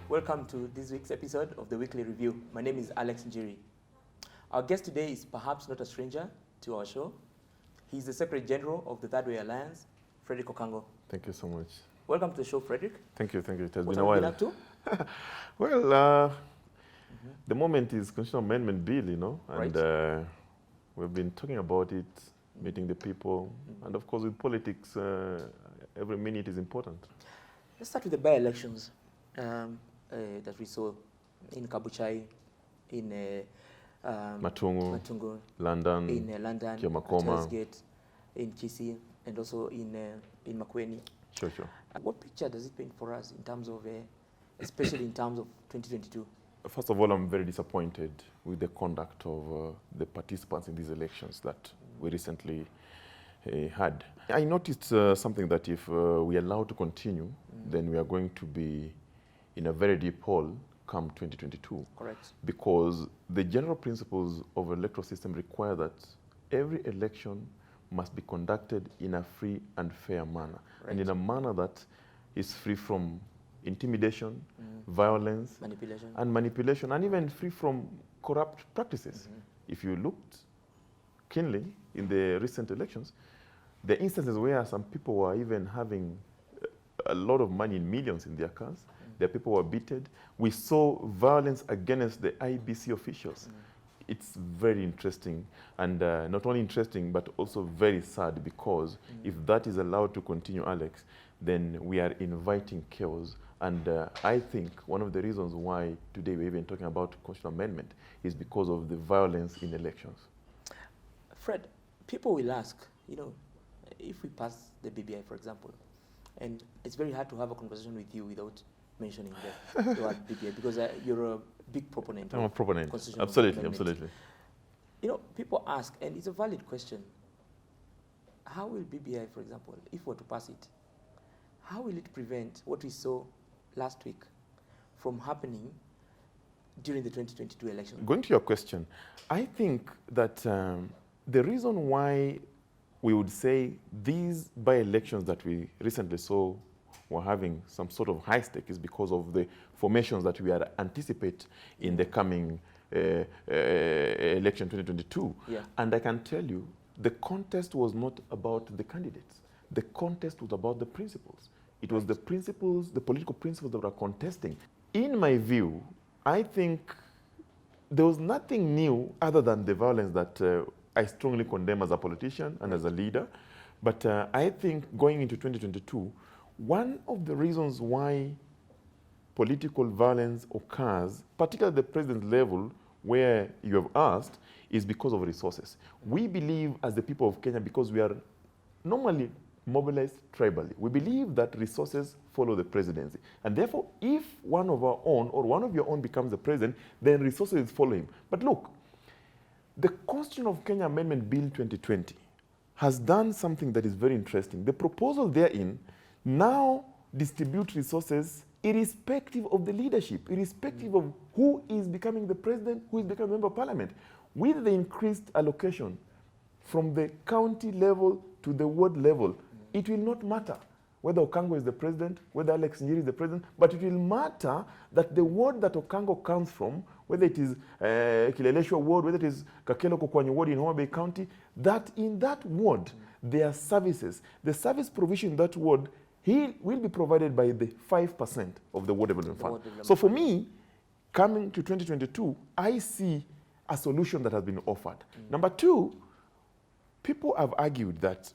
Welcome to this week's episode of the Weekly Review. My name is Alex Njiiri. Our guest today is perhaps not a stranger to our show. He's the Secretary General of the Third Way Alliance, Frederick Okango. Thank you so much. Welcome to the show, Frederick. Thank you. It has What been a while. What have you been up to? Well, the moment is Constitutional Amendment Bill, and Right. we've been talking about it, meeting the people, and of course with politics, every minute is important. Let's start with the by-elections that we saw in Kabuchai, in Matungu, London, in London, Kiomakoma. Gate, in Kisii, and also in Makueni. Sure. What picture does it paint for us in terms of, especially in terms of 2022? First of all, I'm very disappointed with the conduct of the participants in these elections that we recently had. I noticed something that if we allow to continue, then we are going to be in a very deep hole come 2022. Correct. Because the general principles of electoral system require that every election must be conducted in a free and fair manner, and in a manner that is free from intimidation, violence, manipulation, and even free from corrupt practices. If you looked keenly in the recent elections, the instances where some people were even having a lot of money, in millions, in their accounts, their people were beaten. We saw violence against the IBC officials. It's very interesting, and not only interesting, but also very sad, because if that is allowed to continue, Alex, then we are inviting chaos. And I think one of the reasons why today we're even talking about constitutional amendment is because of the violence in elections. Fred, people will ask, if we pass the BBI, for example, and it's very hard to have a conversation with you without mentioning the word BBI, because you're a big proponent. I'm a proponent. Absolutely. People ask, and it's a valid question, how will BBI, for example, if we were to pass it, how will it prevent what we saw last week from happening during the 2022 election? Going to your question, I think that the reason why we would say these by-elections that we recently saw were having some sort of high stake is because of the formations that we are anticipate in the coming election 2022. Yeah. And I can tell you, the contest was not about the candidates. The contest was about the principles. It was the principles, the political principles that were contesting. In my view, I think there was nothing new other than the violence that I strongly condemn as a politician and as a leader. But I think going into 2022, one of the reasons why political violence occurs, particularly at the president level where you have asked, is because of resources. We believe as the people of Kenya, because we are normally mobilized tribally, we believe that resources follow the presidency. And therefore, if one of our own or one of your own becomes the president, then resources follow him. But look, the Constitution of Kenya Amendment Bill 2020 has done something that is very interesting. The proposal therein now distribute resources irrespective of the leadership, irrespective of who is becoming the president, who is becoming a member of parliament. With the increased allocation from the county level to the ward level, it will not matter whether Okango is the president, whether Alex Njiiri is the president, but it will matter that the ward that Okango comes from, whether it is Kileleshwa ward, whether it is Kakelo Kokwanyo ward in Homa Bay County, that in that ward, there are services. The service provision in that ward will be provided by the 5% of the ward development fund. So for me, coming to 2022, I see a solution that has been offered. Number two, people have argued that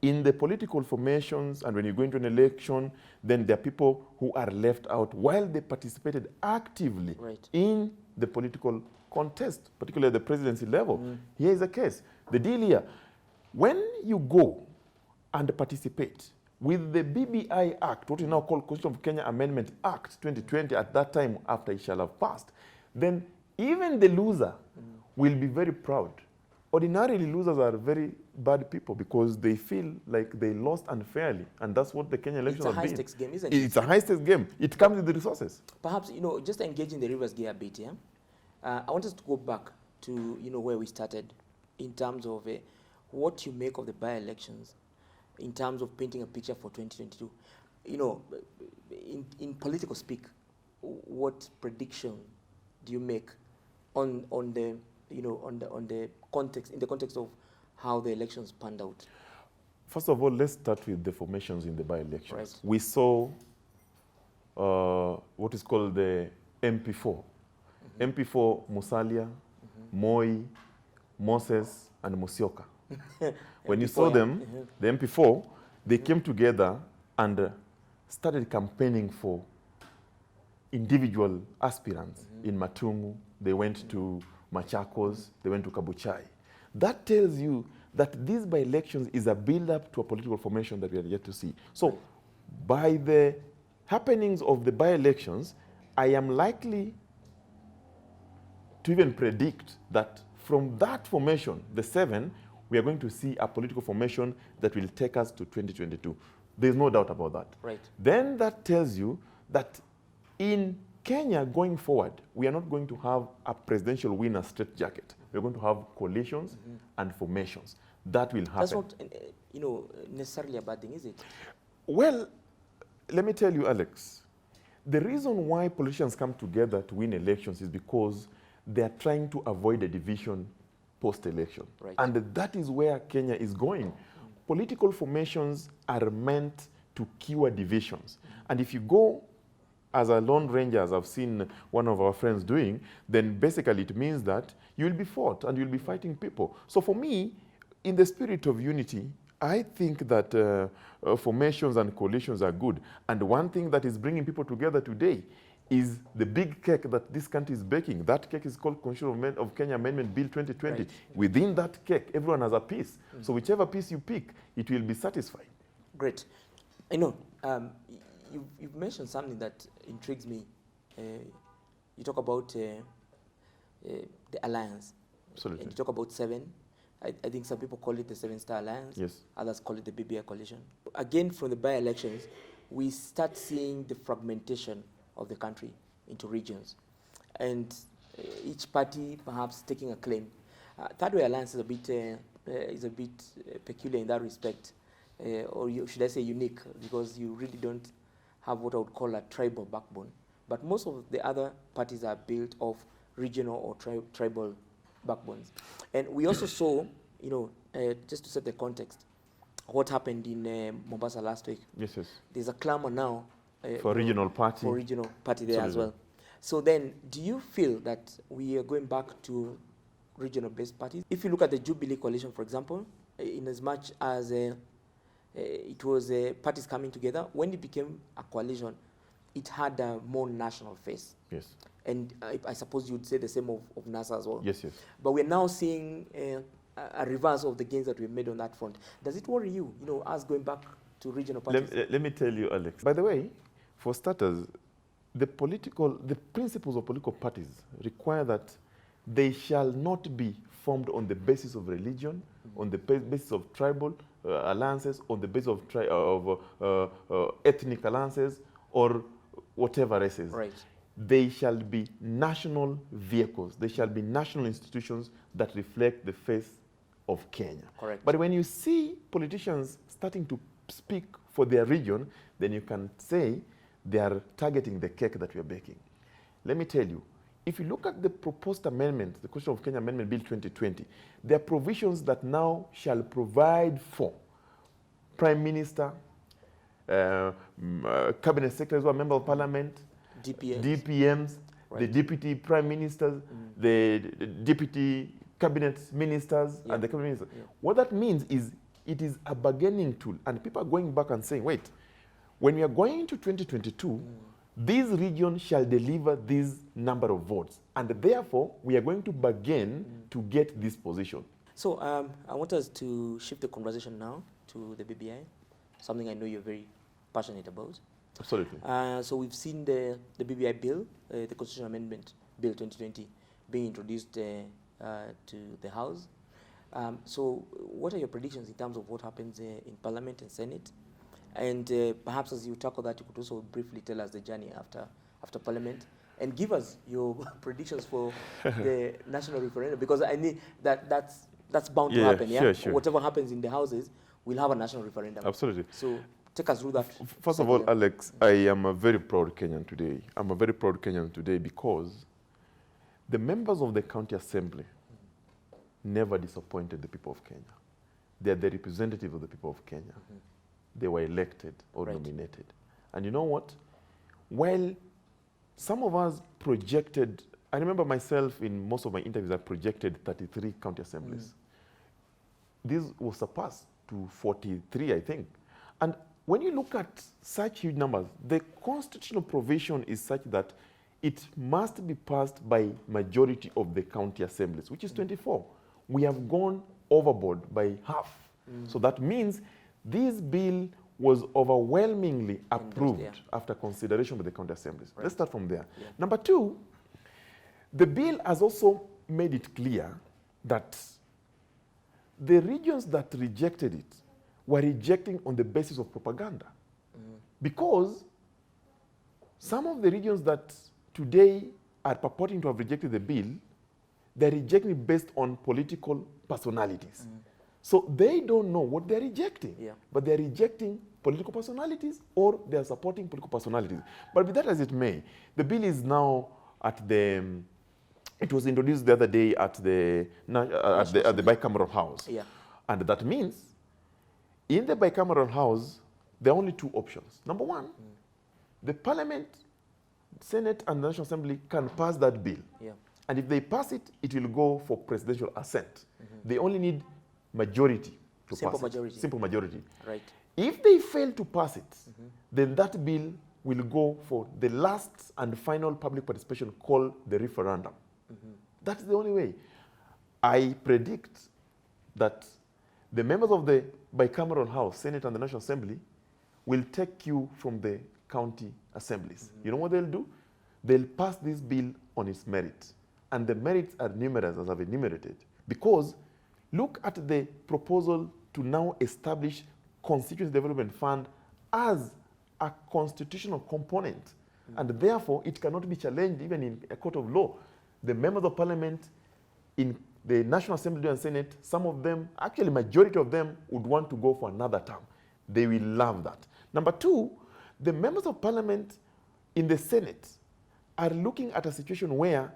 in the political formations and when you go into an election, then there are people who are left out while they participated actively in the political contest, particularly at the presidency level. Here is the case. The deal here, when you go and participate with the BBI Act, what we now call Constitution of Kenya Amendment Act 2020, at that time after it shall have passed, then even the loser will be very proud. Ordinarily, losers are very bad people because they feel like they lost unfairly, and that's what the Kenya elections have been. It's a high-stakes game, isn't it? It's a high-stakes game. It comes with the resources. Perhaps, just engaging the reverse gear a bit, yeah? I want us to go back to, where we started in terms of what you make of the by-elections, in terms of painting a picture for 2022. In political speak, what prediction do you make on the context, in the context of how the elections panned out? First of all, let's start with the formations in the by-elections. Right. We saw what is called the MP4. MP4, Musalia, Moi, Moses, and Musyoka. When you saw them, the MP4, they came together and started campaigning for individual aspirants. In Matungu, they went to Machakos, they went to Kabuchai. That tells you that these by-elections is a build-up to a political formation that we are yet to see. So by the happenings of the by-elections, I am likely to even predict that from that formation, the 7, we are going to see a political formation that will take us to 2022. There's no doubt about that. Right. Then that tells you that in Kenya going forward, we are not going to have a presidential winner straitjacket. We're going to have coalitions and formations. That will happen. That's not, necessarily a bad thing, is it? Well, let me tell you, Alex, the reason why politicians come together to win elections is because they are trying to avoid a division post-election. Right. And that is where Kenya is going. Political formations are meant to cure divisions. And if you go as a lone ranger, as I've seen one of our friends doing, then basically it means that you'll be fought and you'll be fighting people. So for me, in the spirit of unity, I think that formations and coalitions are good. And one thing that is bringing people together today is the big cake that this country is baking. That cake is called Constitution of Kenya Amendment Bill 2020. Right. Within that cake, everyone has a piece. So whichever piece you pick, it will be satisfied. Great. I know, you've mentioned something that intrigues me. You talk about the alliance. Absolutely. And you talk about 7. I think some people call it the 7-Star Alliance. Yes. Others call it the BBI coalition. Again, from the by-elections, we start seeing the fragmentation of the country into regions, and each party perhaps taking a claim. Third Way Alliance is a bit peculiar in that respect, or should I say unique, because you really don't have what I would call a tribal backbone. But most of the other parties are built of regional or tribal backbones. And we also saw, just to set the context, what happened in Mombasa last week. Yes, yes. There's a clamor now for regional party. For regional party there as well. So then, do you feel that we are going back to regional-based parties? If you look at the Jubilee coalition, for example, in as much as it was parties coming together, when it became a coalition, it had a more national face. Yes. And I suppose you'd say the same of NASA as well. Yes, yes. But we're now seeing a reverse of the gains that we've made on that front. Does it worry you, us going back to regional parties? Let me tell you, Alex. By the way, for starters, the principles of political parties require that they shall not be formed on the basis of religion, on the basis of tribal alliances, on the basis of ethnic alliances, or whatever races. Right. They shall be national vehicles. They shall be national institutions that reflect the face of Kenya. Correct. But when you see politicians starting to speak for their region, then you can say they are targeting the cake that we are baking. Let me tell you, if you look at the proposed amendment, the Constitution of Kenya Amendment Bill 2020, there are provisions that now shall provide for Prime Minister, Cabinet Secretaries who are Member of Parliament, DPMs, right, the Deputy Prime Ministers, the Deputy Cabinet Ministers, and the Cabinet Ministers. Yeah. What that means is it is a bargaining tool, and people are going back and saying, wait, when we are going to 2022, this region shall deliver this number of votes, and therefore we are going to bargain to get this position. So I want us to shift the conversation now to the BBI, something I know you're very passionate about. Absolutely. So we've seen the BBI bill, the Constitutional Amendment Bill 2020, being introduced to the House. So what are your predictions in terms of what happens in Parliament and Senate? And perhaps as you tackle that, you could also briefly tell us the journey after Parliament, and give us your predictions for the national referendum, because I need that's bound to happen. Yeah, sure. Whatever happens in the houses, we'll have a national referendum. Absolutely. So take us through that. First of all, Alex, I am a very proud Kenyan today. I'm a very proud Kenyan today because the members of the county assembly never disappointed the people of Kenya. They are the representative of the people of Kenya. They were elected or nominated. And you know what? While some of us projected, I remember myself in most of my interviews, I projected 33 county assemblies. This was surpassed to 43, I think. And when you look at such huge numbers, the constitutional provision is such that it must be passed by majority of the county assemblies, which is 24. We have gone overboard by half. So that means this bill was overwhelmingly approved after consideration by the county assemblies. Let's start from there. Number two, the bill has also made it clear that the regions that rejected it were rejecting on the basis of propaganda. Because some of the regions that today are purporting to have rejected the bill, they're rejecting it based on political personalities. So they don't know what they're rejecting, but they're rejecting political personalities or they're supporting political personalities. But be that as it may, the bill is now at the, it was introduced the other day at the bicameral house. And that means in the bicameral house, there are only two options. Number one, the parliament, Senate and the National Assembly can pass that bill. And if they pass it, it will go for presidential assent. They only need majority to pass it. Simple majority. Right. If they fail to pass it, then that bill will go for the last and final public participation called the referendum. That's the only way. I predict that the members of the bicameral house, Senate and the National Assembly, will take you from the county assemblies. You know what they'll do? They'll pass this bill on its merit. And the merits are numerous, as I've enumerated. Because look at the proposal to now establish Constituency Development Fund as a constitutional component. And therefore, it cannot be challenged even in a court of law. The members of parliament in the National Assembly and Senate, some of them, actually majority of them, would want to go for another term. They will love that. Number two, the members of parliament in the Senate are looking at a situation where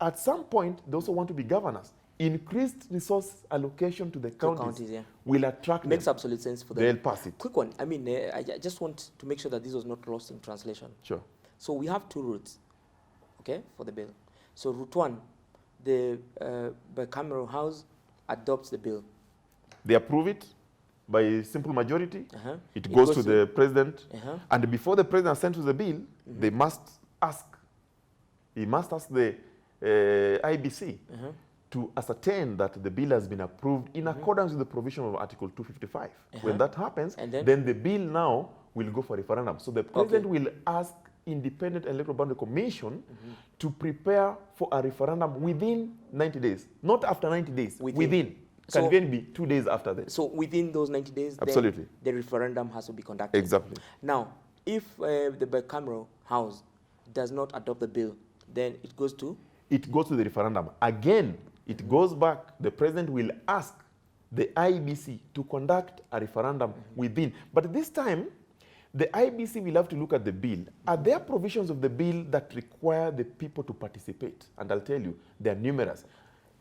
at some point they also want to be governors. Increased resource allocation to the counties will attract Makes absolute sense for them. They'll pass it. Quick one. I mean, I just want to make sure that this was not lost in translation. Sure. So we have two routes, okay, for the bill. So route one, the bicameral house adopts the bill. They approve it by simple majority. It goes to the president. And before the president sends the bill, they must ask. He must ask the IBC to ascertain that the bill has been approved in accordance with the provision of Article 255. When that happens, then the bill now will go for referendum. So the president will ask Independent Electoral Boundary Commission to prepare for a referendum within 90 days. Not after 90 days, within. Can even be 2 days after that. So within those 90 days, absolutely, the referendum has to be conducted. Exactly. Now, if the bicameral house does not adopt the bill, then it goes to? It goes to the referendum. Again, it goes back. The president will ask the IBC to conduct a referendum within. But this time, the IBC will have to look at the bill. Are there provisions of the bill that require the people to participate? And I'll tell you, they are numerous.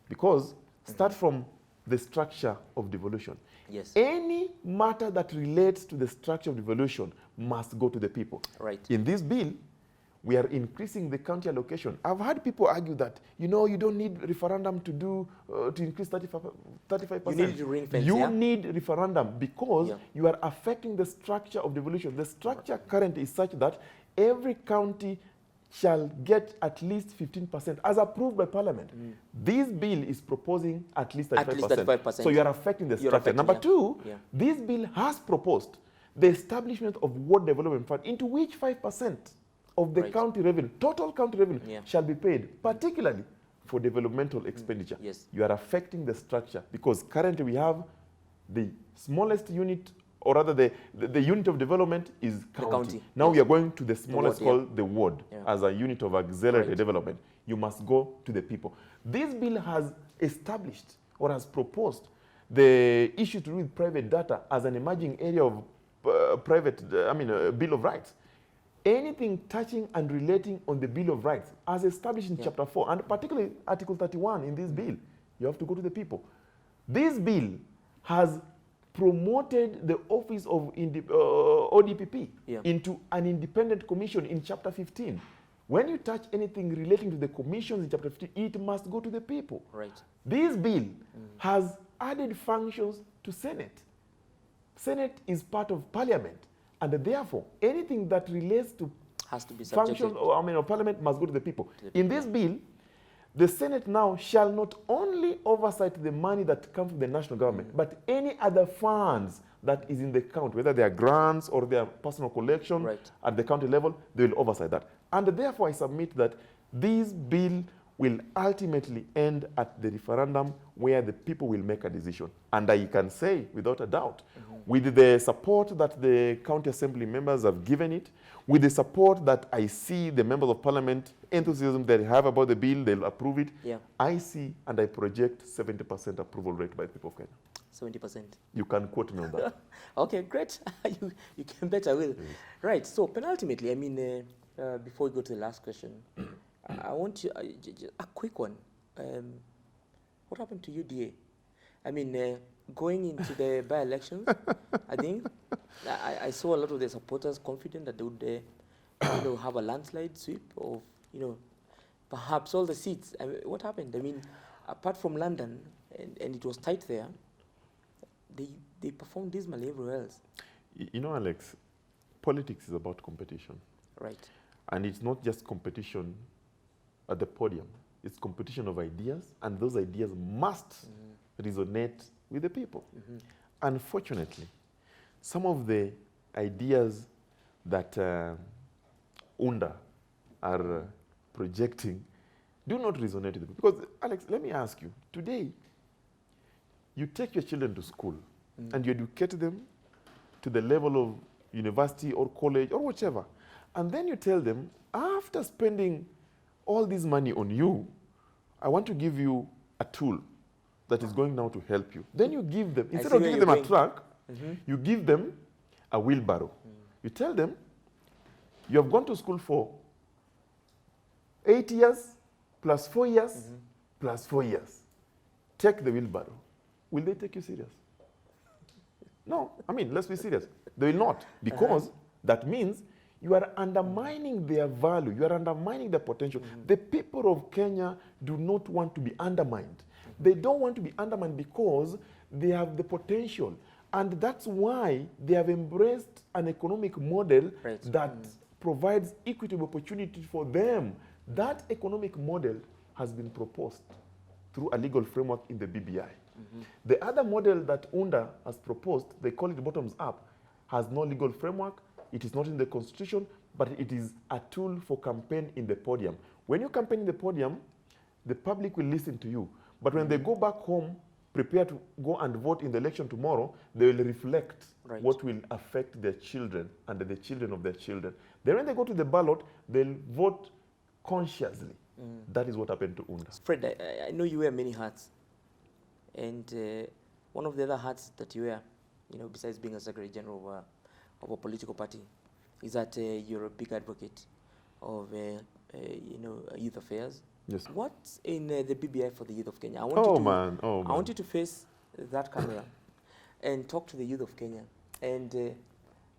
Because start from the structure of devolution. Yes. Any matter that relates to the structure of devolution must go to the people. Right. In this bill, we are increasing the county allocation. I've had people argue that, you know, you don't need referendum to do to increase 35%. You need to ring fence, You need referendum because you are affecting the structure of devolution. The structure currently is such that every county shall get at least 15% as approved by parliament. This bill is proposing at least 35%. At least 35%. So you are affecting the structure. Number two, this bill has proposed the establishment of ward development fund into which 5% of the county revenue, total county revenue, shall be paid, particularly for developmental expenditure. Yes. You are affecting the structure because currently we have the smallest unit, or rather the unit of development is county. Now we are going to the smallest called the ward as a unit of accelerated development. You must go to the people. This bill has established or has proposed the issue to do with private data as an emerging area of Bill of Rights. Anything touching and relating on the Bill of Rights, as established in Chapter 4, and particularly Article 31 in this bill, you have to go to the people. This bill has promoted the office of ODPP into an independent commission in Chapter 15. When you touch anything relating to the commissions in Chapter 15, it must go to the people. Right. This bill has added functions to Senate. Senate is part of Parliament, and therefore anything that relates to has to be functions of Parliament must go to the people. In this bill, the Senate now shall not only oversight the money that comes from the national government, but any other funds that is in the county, whether they are grants or they are personal collection at the county level, they will oversight that. And therefore, I submit that this bill will ultimately end at the referendum where the people will make a decision. And I can say, without a doubt, with the support that the county assembly members have given it, with the support that I see the members of parliament, enthusiasm that they have about the bill, they'll approve it, I see and I project 70% approval rate by the people of Kenya. 70%. You can quote me on that. Okay, great. you can bet I will. Right, so penultimately, I mean, before we go to the last question, I want you, a quick one. What happened to UDA? I mean, going into the by-elections, I think I saw a lot of the supporters confident that they would have a landslide sweep of, perhaps all the seats. I mean, what happened? I mean, apart from London, and it was tight there, they performed dismally everywhere else. You know, Alex, politics is about competition. Right. And it's not just competition at the podium. It's competition of ideas, and those ideas must resonate with the people. Unfortunately, some of the ideas that UNDA are projecting do not resonate with the people. Because, Alex, let me ask you, today, you take your children to school and you educate them to the level of university or college or whichever. And then you tell them, after spending all this money on you, I want to give you a tool that is going now to help you. Then you give them, instead of giving them a truck, you give them a wheelbarrow. You tell them, you have gone to school for 8 years, plus 4 years, plus 4 years. Take the wheelbarrow. Will they take you serious? No, I mean, let's be serious. They will not, because that means you are undermining their value. You are undermining their potential. The people of Kenya do not want to be undermined. They don't want to be undermined because they have the potential. And that's why they have embraced an economic model that provides equitable opportunity for them. That economic model has been proposed through a legal framework in the BBI. The other model that UNDA has proposed, they call it bottoms up, has no legal framework. It is not in the constitution, but it is a tool for campaign in the podium. When you campaign in the podium, the public will listen to you. But when they go back home, prepare to go and vote in the election tomorrow, they will reflect what will affect their children and the children of their children. Then when they go to the ballot, they'll vote consciously. That is what happened to UNDA. Fred, I know you wear many hats. And one of the other hats that you wear, besides being a Secretary General of a political party, is that you're a big advocate of youth affairs. Yes. What's in the BBI for the youth of Kenya? I want you to face that camera and talk to the youth of Kenya and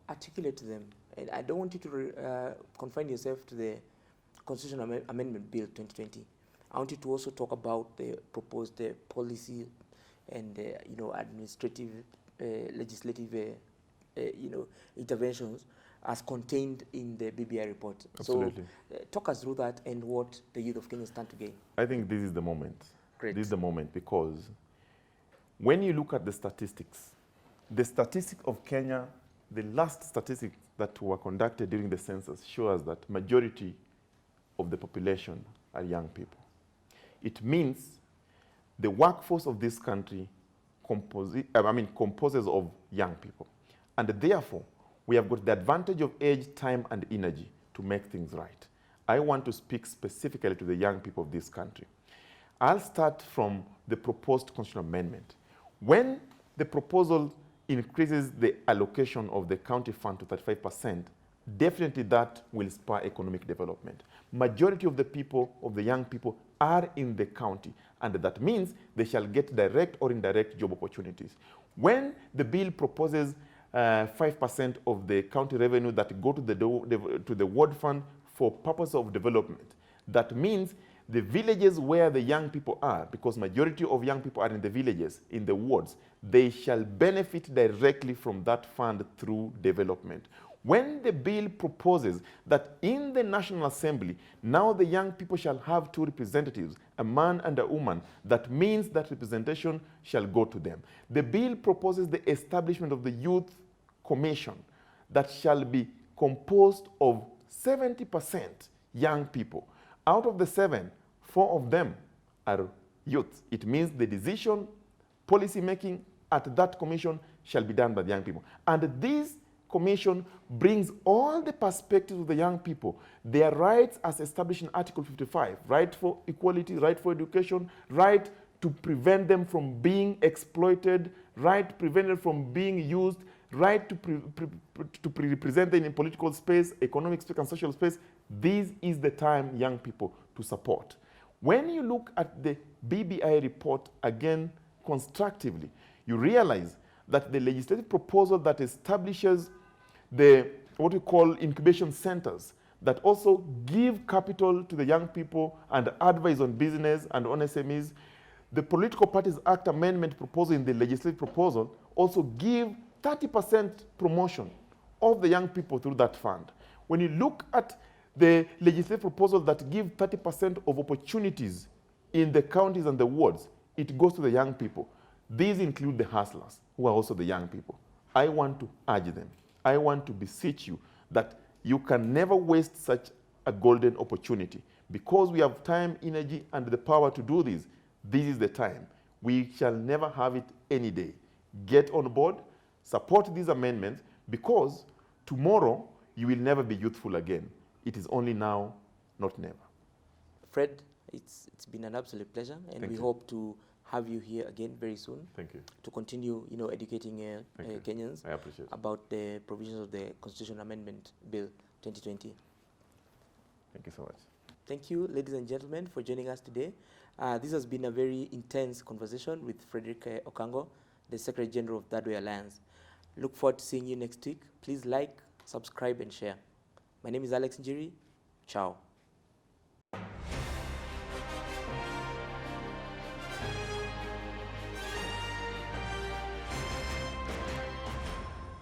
articulate to them. And I don't want you to confine yourself to the Constitutional Amendment Bill 2020. I want you to also talk about the proposed policy and administrative, legislative, interventions as contained in the BBI report. Absolutely. So talk us through that and what the youth of Kenya stand to gain. I think this is the moment. Great. This is the moment because when you look at the statistics of Kenya, the last statistics that were conducted during the census show us that majority of the population are young people. It means the workforce of this country composes of young people. And therefore, we have got the advantage of age, time, and energy to make things right. I want to speak specifically to the young people of this country. I'll start from the proposed constitutional amendment. When the proposal increases the allocation of the county fund to 35%, definitely that will spur economic development. Majority of the people, of the young people, are in the county, and that means they shall get direct or indirect job opportunities. When the bill proposes 5% of the county revenue that go to the ward fund for purpose of development, that means the villages where the young people are, because majority of young people are in the villages, in the wards, they shall benefit directly from that fund through development. When the bill proposes that in the National Assembly, now the young people shall have 2 representatives, a man and a woman, that means that representation shall go to them. The bill proposes the establishment of the Youth Commission that shall be composed of 70% young people. Out of the 7, 4 of them are youth. It means the decision, policy making at that commission shall be done by the young people. And this commission brings all the perspectives of the young people, their rights as established in Article 55, right for equality, right for education, right to prevent them from being exploited, right to prevent them from being used, right to represent them in political space, economic space, and social space. This is the time, young people, to support. When you look at the BBI report again constructively, you realize that the legislative proposal that establishes what we call incubation centers that also give capital to the young people and advise on business and on SMEs, the Political Parties Act amendment proposal in the legislative proposal also give 30% promotion of the young people through that fund. When you look at the legislative proposal that give 30% of opportunities in the counties and the wards, it goes to the young people. These include the hustlers, who are also the young people. I want to urge them, I want to beseech you that you can never waste such a golden opportunity. Because we have time, energy, and the power to do this, this is the time. We shall never have it any day. Get on board, support these amendments, because tomorrow you will never be youthful again. It is only now, not never. Fred, it's been an absolute pleasure, and we hope to have you here again very soon. Thank you. To continue, educating Kenyans I appreciate about the provisions of the Constitutional Amendment Bill 2020. Thank you so much. Thank you, ladies and gentlemen, for joining us today. This has been a very intense conversation with Frederick Okango, the Secretary General of That Way Alliance. Look forward to seeing you next week. Please like, subscribe, and share. My name is Alex Njiiri. Ciao.